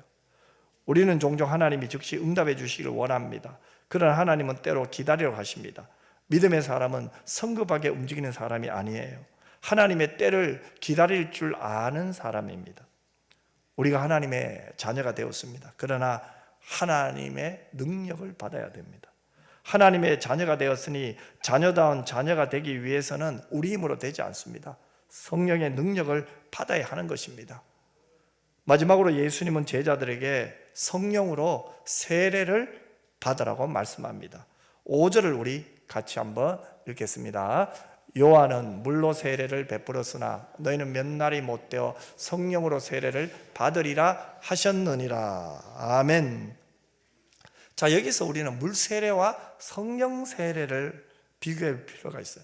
우리는 종종 하나님이 즉시 응답해 주시기를 원합니다. 그러나 하나님은 때로 기다리라고 하십니다. 믿음의 사람은 성급하게 움직이는 사람이 아니에요. 하나님의 때를 기다릴 줄 아는 사람입니다. 우리가 하나님의 자녀가 되었습니다. 그러나 하나님의 능력을 받아야 됩니다. 하나님의 자녀가 되었으니 자녀다운 자녀가 되기 위해서는 우리 힘으로 되지 않습니다. 성령의 능력을 받아야 하는 것입니다. 마지막으로 예수님은 제자들에게 성령으로 세례를 받으라고 말씀합니다. 5절을 우리 같이 한번 읽겠습니다. 요한은 물로 세례를 베풀었으나 너희는 몇 날이 못되어 성령으로 세례를 받으리라 하셨느니라. 아멘. 자, 여기서 우리는 물 세례와 성령 세례를 비교할 필요가 있어요.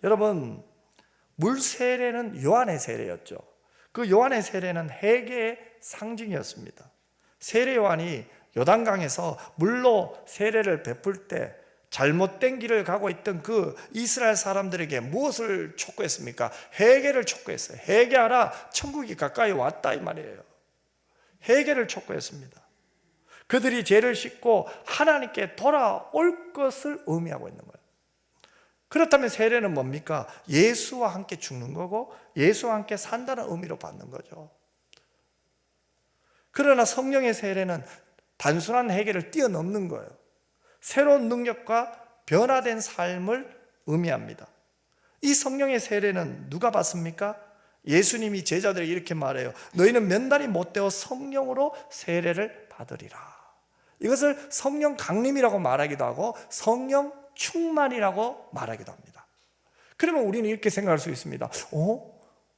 여러분, 물 세례는 요한의 세례였죠. 그 요한의 세례는 회개의 상징이었습니다. 세례 요한이 요단강에서 물로 세례를 베풀 때 잘못된 길을 가고 있던 그 이스라엘 사람들에게 무엇을 촉구했습니까? 회개를 촉구했어요. 회개하라, 천국이 가까이 왔다, 이 말이에요. 회개를 촉구했습니다. 그들이 죄를 씻고 하나님께 돌아올 것을 의미하고 있는 거예요. 그렇다면 세례는 뭡니까? 예수와 함께 죽는 거고 예수와 함께 산다는 의미로 받는 거죠. 그러나 성령의 세례는 단순한 회개를 뛰어넘는 거예요. 새로운 능력과 변화된 삶을 의미합니다. 이 성령의 세례는 누가 받습니까? 예수님이 제자들에게 이렇게 말해요. 너희는 몇 날이 못되어 성령으로 세례를 받으리라. 이것을 성령 강림이라고 말하기도 하고 성령 충만이라고 말하기도 합니다. 그러면 우리는 이렇게 생각할 수 있습니다.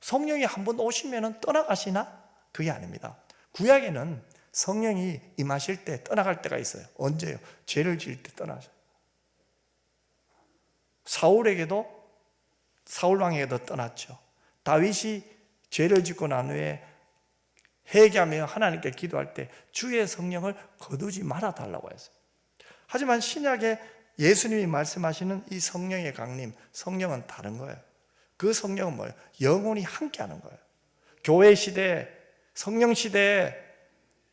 성령이 한번 오시면 떠나가시나? 그게 아닙니다. 구약에는 성령이 임하실 때 떠나갈 때가 있어요. 언제요? 죄를 지을 때 떠나셔요. 사울 왕에게도 떠났죠. 다윗이 죄를 짓고 난 후에 회개하며 하나님께 기도할 때 주의 성령을 거두지 말아 달라고 했어요. 하지만 신약에 예수님이 말씀하시는 이 성령의 강림, 성령은 다른 거예요. 그 성령은 뭐예요? 영원히 함께하는 거예요. 교회 시대에, 성령 시대에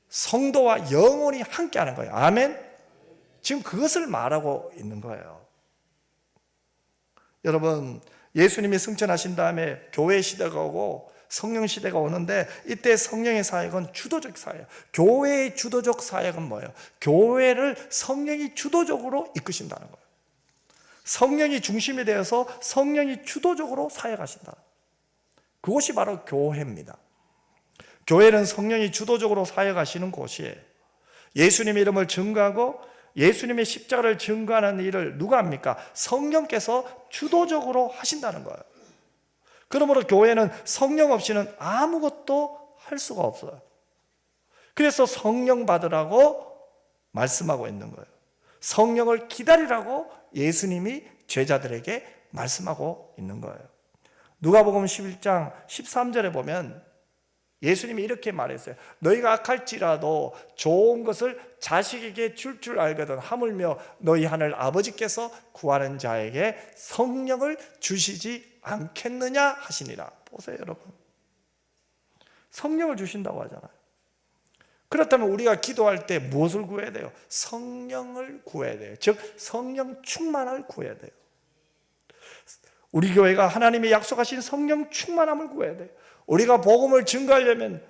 성도와 영원히 함께하는 거예요. 아멘? 지금 그것을 말하고 있는 거예요. 여러분, 예수님이 승천하신 다음에 교회 시대가 오고 성령 시대가 오는데 이때 성령의 사역은 주도적 사역. 교회의 주도적 사역은 뭐예요? 교회를 성령이 주도적으로 이끄신다는 거예요. 성령이 중심이 되어서 성령이 주도적으로 사역하신다. 그것이 바로 교회입니다. 교회는 성령이 주도적으로 사역하시는 곳이에요. 예수님의 이름을 증거하고 예수님의 십자가를 증거하는 일을 누가 합니까? 성령께서 주도적으로 하신다는 거예요. 그러므로 교회는 성령 없이는 아무것도 할 수가 없어요. 그래서 성령 받으라고 말씀하고 있는 거예요. 성령을 기다리라고 예수님이 제자들에게 말씀하고 있는 거예요. 누가복음 11장 13절에 보면 예수님이 이렇게 말했어요. 너희가 악할지라도 좋은 것을 자식에게 줄 알거든 하물며 너희 하늘 아버지께서 구하는 자에게 성령을 주시지 않겠느냐 하시니라. 보세요, 여러분. 성령을 주신다고 하잖아요. 그렇다면 우리가 기도할 때 무엇을 구해야 돼요? 성령을 구해야 돼요. 즉 성령 충만을 구해야 돼요. 우리 교회가 하나님이 약속하신 성령 충만함을 구해야 돼요. 우리가 복음을 증거하려면,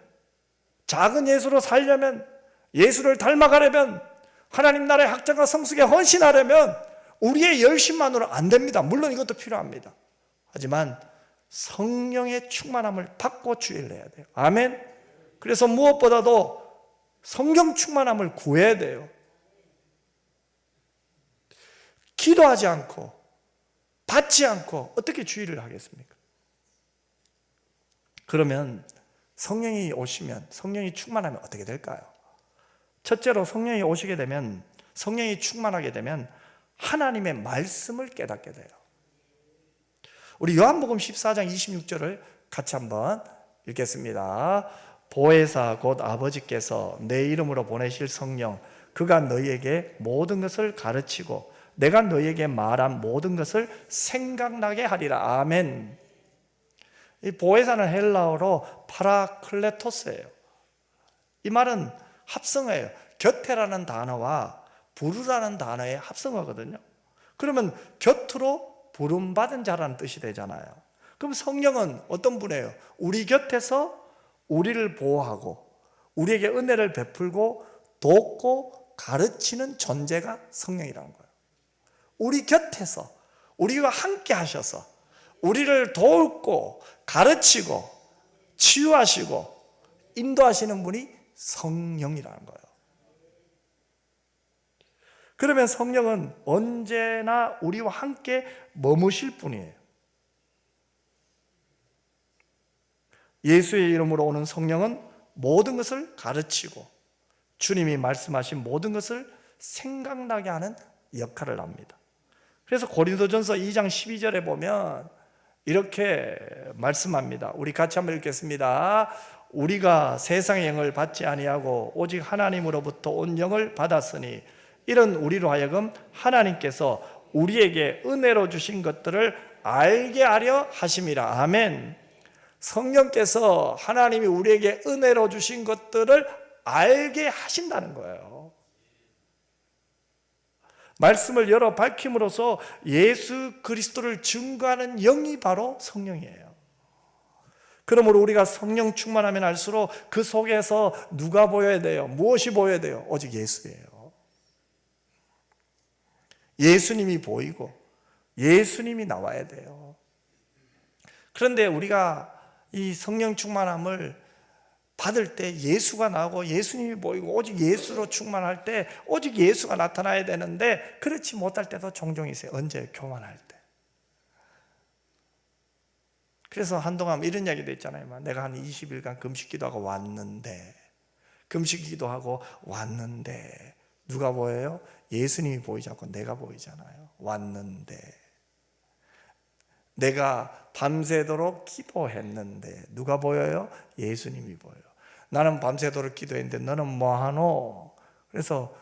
작은 예수로 살려면, 예수를 닮아가려면, 하나님 나라의 확장과 성숙에 헌신하려면 우리의 열심만으로 안 됩니다. 물론 이것도 필요합니다. 하지만 성령의 충만함을 받고 주의를 해야 돼요. 아멘. 그래서 무엇보다도 성령 충만함을 구해야 돼요. 기도하지 않고 받지 않고 어떻게 주의를 하겠습니까? 그러면 성령이 오시면, 성령이 충만하면 어떻게 될까요? 첫째로 성령이 오시게 되면, 성령이 충만하게 되면 하나님의 말씀을 깨닫게 돼요. 우리 요한복음 14장 26절을 같이 한번 읽겠습니다. 보혜사 곧 아버지께서 내 이름으로 보내실 성령, 그가 너희에게 모든 것을 가르치고 내가 너희에게 말한 모든 것을 생각나게 하리라. 아멘. 이 보혜사는 헬라어로 파라클레토스예요. 이 말은 합성어예요. 곁에라는 단어와 부르라는 단어의 합성어거든요. 그러면 곁으로 부름받은 자라는 뜻이 되잖아요. 그럼 성령은 어떤 분이에요? 우리 곁에서 우리를 보호하고 우리에게 은혜를 베풀고 돕고 가르치는 존재가 성령이라는 거예요. 우리 곁에서 우리와 함께 하셔서 우리를 돕고 가르치고 치유하시고 인도하시는 분이 성령이라는 거예요. 그러면 성령은 언제나 우리와 함께 머무실 분이에요. 예수의 이름으로 오는 성령은 모든 것을 가르치고 주님이 말씀하신 모든 것을 생각나게 하는 역할을 합니다. 그래서 고린도전서 2장 12절에 보면 이렇게 말씀합니다. 우리 같이 한번 읽겠습니다. 우리가 세상의 영을 받지 아니하고 오직 하나님으로부터 온 영을 받았으니 이런 우리로 하여금 하나님께서 우리에게 은혜로 주신 것들을 알게 하려 하심이라. 아멘. 성령께서 하나님이 우리에게 은혜로 주신 것들을 알게 하신다는 거예요. 말씀을 열어 밝힘으로써 예수 그리스도를 증거하는 영이 바로 성령이에요. 그러므로 우리가 성령 충만하면 할수록 그 속에서 누가 보여야 돼요? 무엇이 보여야 돼요? 오직 예수예요. 예수님이 보이고 예수님이 나와야 돼요. 그런데 우리가 이 성령 충만함을 받을 때 예수가 나오고 예수님이 보이고 오직 예수로 충만할 때 오직 예수가 나타나야 되는데 그렇지 못할 때도 종종 있어요. 언제? 교만할 때. 그래서 한동안 이런 이야기도 있잖아요. 내가 한 20일간 금식 기도하고 왔는데, 금식 기도하고 왔는데 누가 보여요? 예수님이 보이지 않고 내가 보이잖아요. 왔는데 내가 밤새도록 기도했는데 누가 보여요? 예수님이 보여요. 나는 밤새도록 기도했는데 너는 뭐하노? 그래서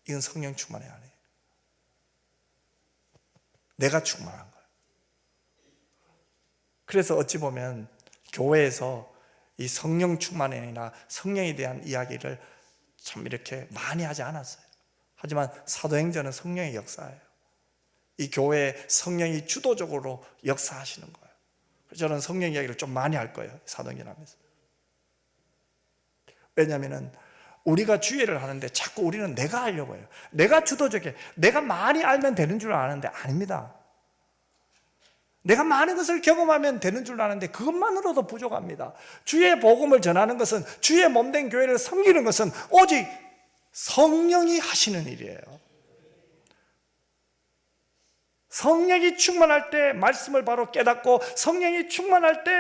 이건 성령 충만이 아니에요. 내가 충만한 거예요. 그래서 어찌 보면 교회에서 이 성령 충만이나 성령에 대한 이야기를 참 이렇게 많이 하지 않았어요. 하지만 사도행전은 성령의 역사예요. 이 교회에 성령이 주도적으로 역사하시는 거예요. 그래서 저는 성령 이야기를 좀 많이 할 거예요. 사도행전 하면서. 왜냐하면 우리가 주의를 하는데 자꾸 우리는 내가 하려고 해요. 내가 주도적이에요. 내가 많이 알면 되는 줄 아는데 아닙니다. 내가 많은 것을 경험하면 되는 줄 아는데 그것만으로도 부족합니다. 주의 복음을 전하는 것은, 주의 몸된 교회를 섬기는 것은 오직 성령이 하시는 일이에요. 성령이 충만할 때 말씀을 바로 깨닫고 성령이 충만할 때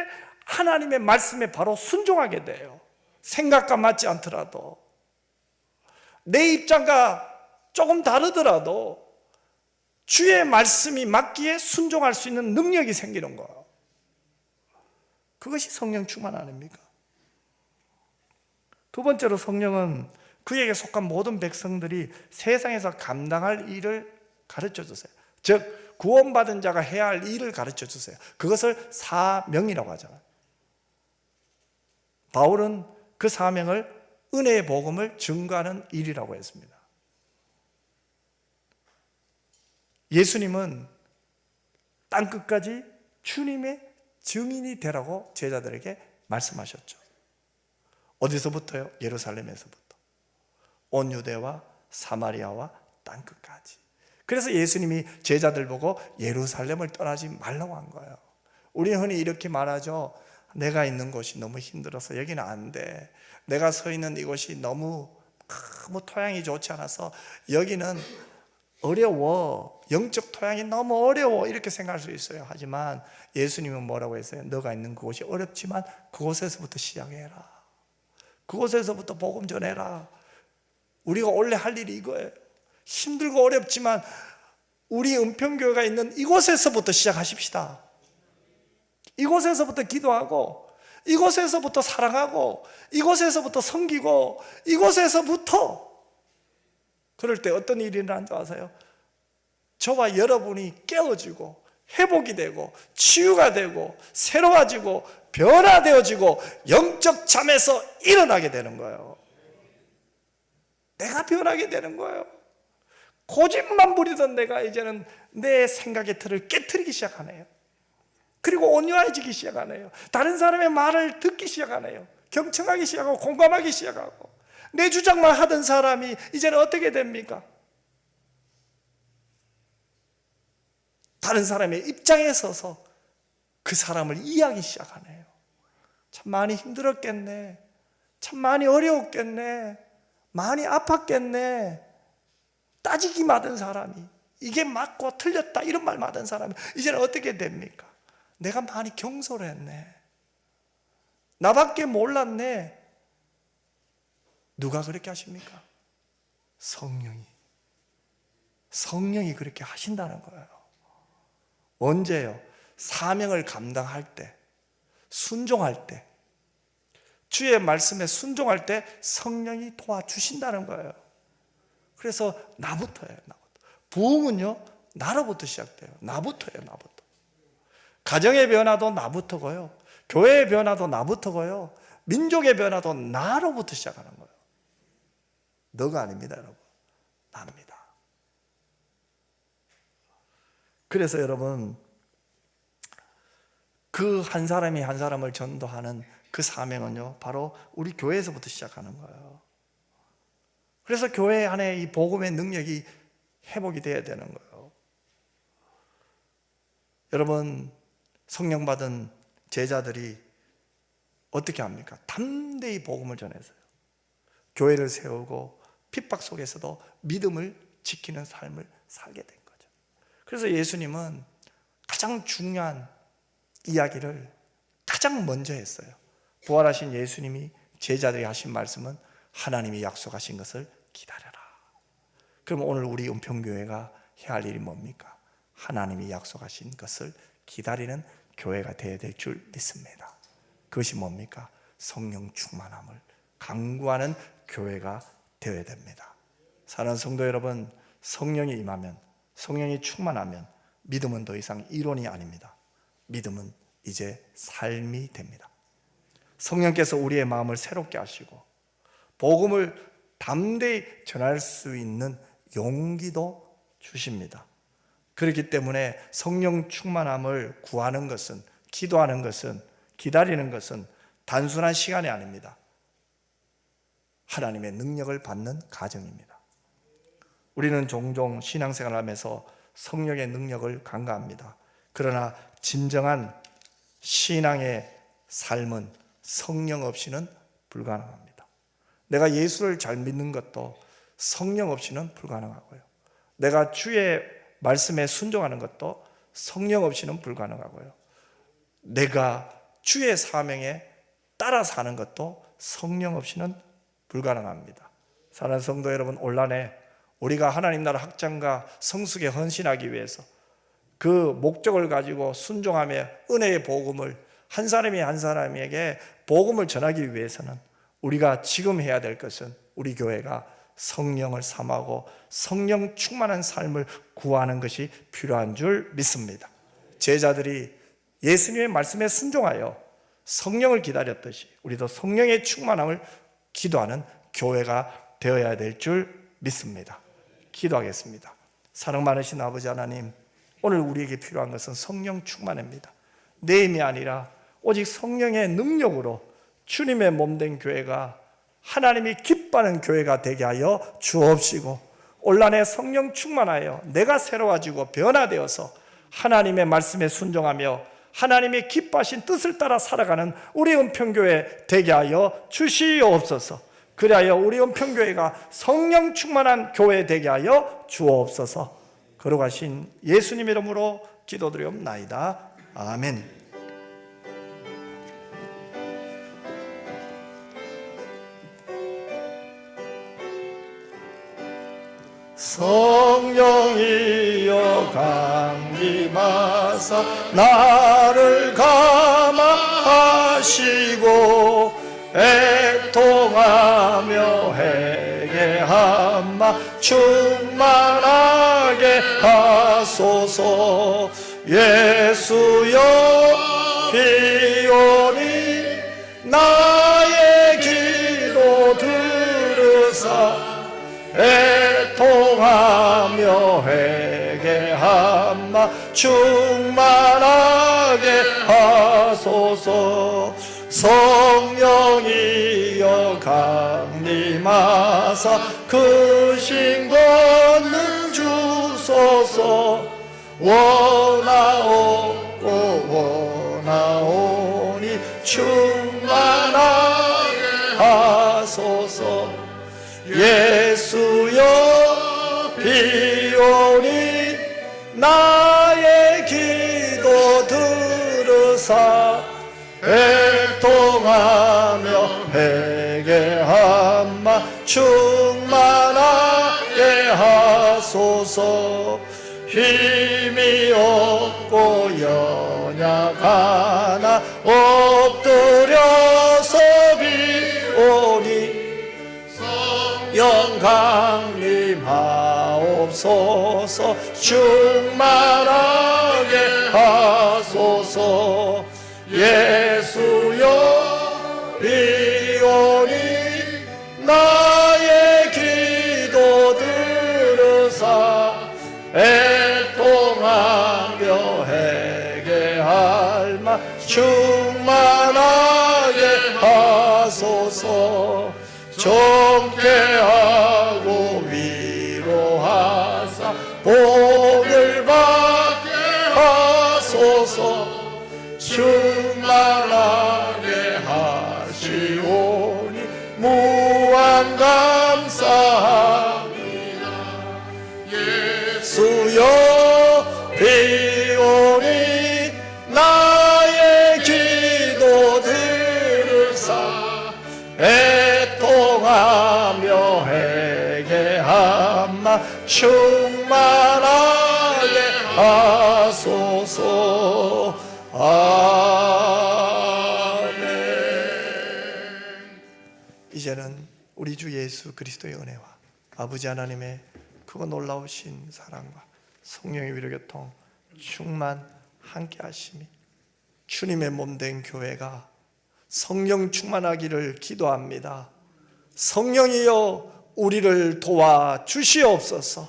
하나님의 말씀에 바로 순종하게 돼요. 생각과 맞지 않더라도, 내 입장과 조금 다르더라도 주의 말씀이 맞기에 순종할 수 있는 능력이 생기는 거예요. 그것이 성령 충만 아닙니까? 두 번째로 성령은 그에게 속한 모든 백성들이 세상에서 감당할 일을 가르쳐 주세요. 즉 구원받은 자가 해야 할 일을 가르쳐 주세요. 그것을 사명이라고 하잖아요. 바울은 그 사명을 은혜의 복음을 증거하는 일이라고 했습니다. 예수님은 땅끝까지 주님의 증인이 되라고 제자들에게 말씀하셨죠. 어디서부터요? 예루살렘에서부터 온 유대와 사마리아와 땅끝까지. 그래서 예수님이 제자들 보고 예루살렘을 떠나지 말라고 한 거예요. 우리는 흔히 이렇게 말하죠. 내가 있는 곳이 너무 힘들어서 여기는 안 돼. 내가 서 있는 이곳이 너무 토양이 좋지 않아서 여기는 어려워. 영적 토양이 너무 어려워. 이렇게 생각할 수 있어요. 하지만 예수님은 뭐라고 했어요? 너가 있는 그곳이 어렵지만 그곳에서부터 시작해라. 그곳에서부터 복음 전해라. 우리가 원래 할 일이 이거예요. 힘들고 어렵지만 우리 은평교회가 있는 이곳에서부터 시작하십시다. 이곳에서부터 기도하고, 이곳에서부터 사랑하고, 이곳에서부터 섬기고, 이곳에서부터. 그럴 때 어떤 일이 일어나는 줄 아세요? 저와 여러분이 깨어지고 회복이 되고 치유가 되고 새로워지고 변화되어지고 영적 잠에서 일어나게 되는 거예요. 내가 변하게 되는 거예요. 고집만 부리던 내가 이제는 내 생각의 틀을 깨트리기 시작하네요. 그리고 온유해지기 시작하네요. 다른 사람의 말을 듣기 시작하네요. 경청하기 시작하고 공감하기 시작하고. 내 주장만 하던 사람이 이제는 어떻게 됩니까? 다른 사람의 입장에 서서 그 사람을 이해하기 시작하네요. 참 많이 힘들었겠네. 참 많이 어려웠겠네. 많이 아팠겠네. 따지기 많은 사람이, 이게 맞고 틀렸다 이런 말 많은 사람이 이제는 어떻게 됩니까? 내가 많이 경솔했네. 나밖에 몰랐네. 누가 그렇게 하십니까? 성령이 그렇게 하신다는 거예요. 언제요? 사명을 감당할 때, 순종할 때, 주의 말씀에 순종할 때 성령이 도와주신다는 거예요. 그래서 나부터예요. 부흥은요, 나로부터 시작돼요. 나부터예요. 나부터. 가정의 변화도 나부터고요, 교회의 변화도 나부터고요, 민족의 변화도 나로부터 시작하는 거예요. 너가 아닙니다, 여러분. 나입니다. 그래서 여러분, 그 한 사람이 한 사람을 전도하는 그 사명은요, 바로 우리 교회에서부터 시작하는 거예요. 그래서 교회 안에 이 복음의 능력이 회복이 돼야 되는 거예요. 여러분, 성령 받은 제자들이 어떻게 합니까? 담대히 복음을 전해서요, 교회를 세우고 핍박 속에서도 믿음을 지키는 삶을 살게 된 거죠. 그래서 예수님은 가장 중요한 이야기를 가장 먼저 했어요. 부활하신 예수님이 제자들이 하신 말씀은 하나님이 약속하신 것을 기다려라. 그럼 오늘 우리 은평교회가 해야 할 일이 뭡니까? 하나님이 약속하신 것을 기다리는 교회가 되어야 될 줄 믿습니다. 그것이 뭡니까? 성령 충만함을 강구하는 교회가 되어야 됩니다. 사랑하는 성도 여러분, 성령이 임하면, 성령이 충만하면 믿음은 더 이상 이론이 아닙니다. 믿음은 이제 삶이 됩니다. 성령께서 우리의 마음을 새롭게 하시고 복음을 담대히 전할 수 있는 용기도 주십니다. 그렇기 때문에 성령 충만함을 구하는 것은, 기도하는 것은, 기다리는 것은 단순한 시간이 아닙니다. 하나님의 능력을 받는 과정입니다. 우리는 종종 신앙생활을 하면서 성령의 능력을 간과합니다. 그러나 진정한 신앙의 삶은 성령 없이는 불가능합니다. 내가 예수를 잘 믿는 것도 성령 없이는 불가능하고요, 내가 주의 말씀에 순종하는 것도 성령 없이는 불가능하고요, 내가 주의 사명에 따라 사는 것도 성령 없이는 불가능합니다. 사랑하는 성도 여러분, 올한해 우리가 하나님 나라 확장과 성숙에 헌신하기 위해서 그 목적을 가지고 순종하며 은혜의 복음을 한 사람이 한 사람에게 복음을 전하기 위해서는 우리가 지금 해야 될 것은 우리 교회가 성령을 삼하고 성령 충만한 삶을 구하는 것이 필요한 줄 믿습니다. 제자들이 예수님의 말씀에 순종하여 성령을 기다렸듯이 우리도 성령의 충만함을 기도하는 교회가 되어야 될 줄 믿습니다. 기도하겠습니다. 사랑 많으신 아버지 하나님, 오늘 우리에게 필요한 것은 성령 충만입니다. 내 힘이 아니라 오직 성령의 능력으로 주님의 몸된 교회가, 하나님이 기뻐하는 교회가 되게 하여 주옵시고, 올한해 성령 충만하여 내가 새로워지고 변화되어서 하나님의 말씀에 순종하며 하나님이 기뻐하신 뜻을 따라 살아가는 우리 은평교회 되게 하여 주시옵소서. 그리하여 우리 은평교회가 성령 충만한 교회 되게 하여 주옵소서. 거룩하신 예수님 이름으로 기도드리옵나이다. 아멘. 성령이여 강림하사 나를 감화하시고 애통하며 회개하마 충만하게 하소서. 예수여 비오니 나의 기도 들으사 애통하며 회개하마 충만하게 하소서. 성령이여 강림하사 그 신권을 주소서. 원하오니 충만하게 하소서. 예수여 비오니 나의 기도 들으사 애통하며 회개하마 충만하게 하소서. 힘이 없고 연약하나 엎드려서 비오니 영광님 하옵소서 충만하게 하소서 예수여 비오니 나의 기도 들으사 애통하며 회개할 만 충만하게 하소서 좋게 하고 위로하사 복을 받게 하소서 충만하게 하시오니 무한 감사합니다. 예수여 비오니 나의 기도 들으사 애통하며 회개함마 충만하게 하소서. 아멘. 이제는 우리 주 예수 그리스도의 은혜와 아버지 하나님의 크고 놀라우신 사랑과 성령의 위로교통 충만 함께 하심이 주님의 몸된 교회가 성령 충만하기를 기도합니다. 성령이여 우리를 도와 주시옵소서.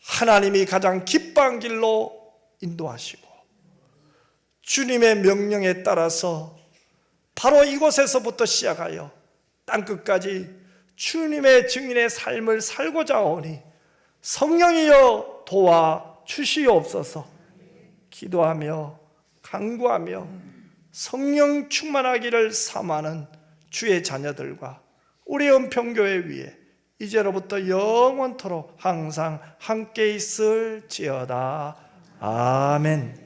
하나님이 가장 기뻐한 길로 인도하시고 주님의 명령에 따라서 바로 이곳에서부터 시작하여 땅끝까지 주님의 증인의 삶을 살고자 하오니 성령이여 도와 주시옵소서. 기도하며 간구하며 성령 충만하기를 사모하는 주의 자녀들과 우리 은평교회 위에 이제로부터 영원토록 항상 함께 있을지어다. 아멘.